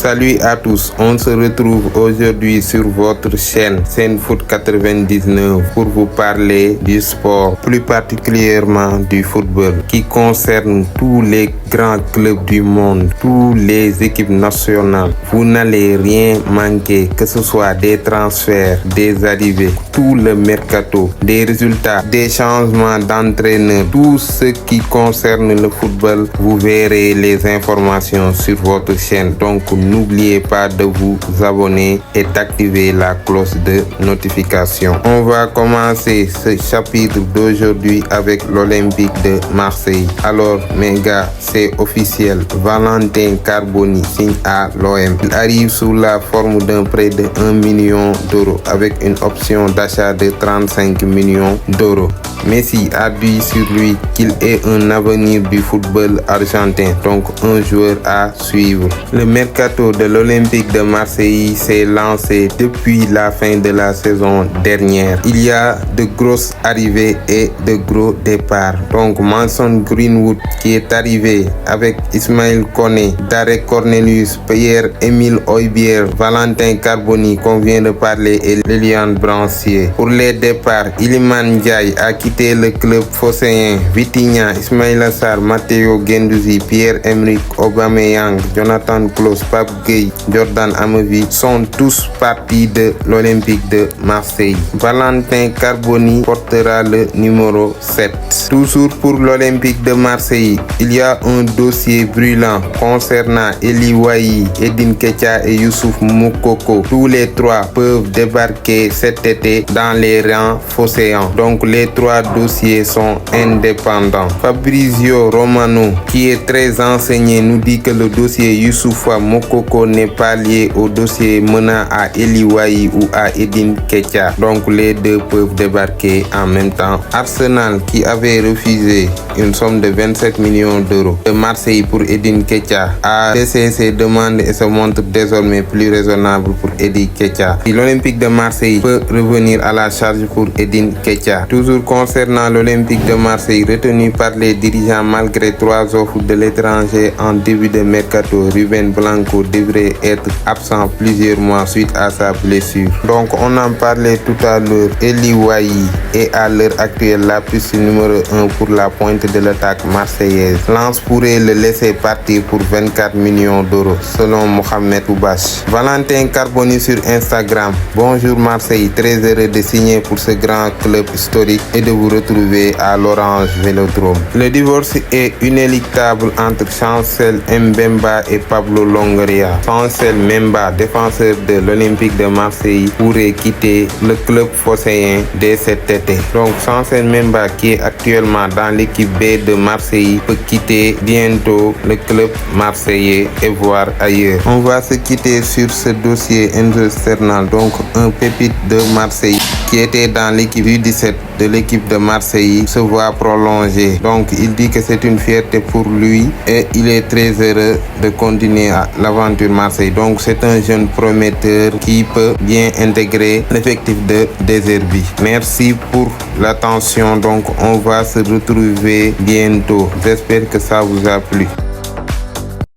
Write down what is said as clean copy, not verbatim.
Salut à tous, on se retrouve aujourd'hui sur votre chaîne Senfoot 99 pour vous parler du sport, plus particulièrement du football, qui concerne tous les grands clubs du monde, toutes les équipes nationales. Vous n'allez rien manquer, que ce soit des transferts, des arrivées, tout le mercato, des résultats, des changements d'entraîneur, tout ce qui concerne le football. Vous verrez les informations sur votre chaîne. Donc n'oubliez pas de vous abonner et d'activer la cloche de notification. On va commencer ce chapitre d'aujourd'hui avec l'Olympique de Marseille. Alors mes gars, c'est officiel, Valentin Carboni signe à l'OM. Il arrive sous la forme d'un prêt de 1 million d'euros avec une option d'achat de 35 millions d'euros. Messi a dit sur lui qu'il est un avenir du football argentin, donc un joueur à suivre. Le mercato de l'Olympique de Marseille s'est lancé depuis la fin de la saison dernière. Il y a de grosses arrivées et de gros départs. Donc Mason Greenwood qui est arrivé avec Ismaël Koné, Darek Cornelius, Pierre-Emile Højbjerg, Valentin Carboni qu'on vient de parler et Lilian Brancier. Pour les départs, Iliman Ndiaye a quitté le club phocéen. Vitinha, Ismaïla Sarr, Matteo Guendouzi, Pierre-Emerick Aubameyang, Jonathan Klaus, Pape Gueye, Jordan Amavi sont tous partis de l'Olympique de Marseille. Valentin Carboni portera le numéro 7. Toujours pour l'Olympique de Marseille, il y a un dossier brûlant concernant Eli Wahi, Edin Ketia et Youssouf Moukoko. Tous les trois peuvent débarquer cet été dans les rangs phocéens. Donc les trois dossiers sont indépendants. Fabrizio Romano, qui est très enseigné, nous dit que le dossier Youssoufa Moukoko n'est pas lié au dossier menant à Eli Wahi ou à Edin Ketia. Donc les deux peuvent débarquer en même temps. Arsenal, qui avait refusé une somme de 27 millions d'euros de Marseille pour Edin Ketia, a laissé ses demandes et se montre désormais plus raisonnable pour Edin Ketia. Si l'Olympique de Marseille peut revenir à la charge pour Edin Ketia. Toujours concernant l'Olympique de Marseille, retenu par les dirigeants malgré 3 offres de l'étranger en début de mercato, Ruben Blanco devrait être absent plusieurs mois suite à sa blessure. Donc on en parlait tout à l'heure, Eli Wahi est à l'heure actuelle la piste numéro 1 pour la pointe de l'attaque marseillaise. Lens pourrait le laisser partir pour 24 millions d'euros selon Mohamed Oubache. Valentin Carboni sur Instagram: bonjour Marseille, très heureux de signer pour ce grand club historique et de vous retrouver à l'Orange Vélodrome. Le divorce est inéluctable entre Chancel Mbemba et Pablo Longoria. Chancel Mbemba, défenseur de l'Olympique de Marseille, pourrait quitter le club phocéen dès cet été. Donc Chancel Mbemba, qui est actuellement dans l'équipe B de Marseille, peut quitter bientôt le club marseillais et voir ailleurs. On va se quitter sur ce dossier Enzo Sternal, donc un pépite de Marseille qui était dans l'équipe U17 de l'équipe de Marseille, se voit prolongé. Donc il dit que c'est une fierté pour lui et il est très heureux de continuer l'aventure Marseille. Donc c'est un jeune prometteur qui peut bien intégrer l'effectif de Deserbi. Merci pour l'attention. Donc on va se retrouver bientôt. J'espère que ça vous a plu.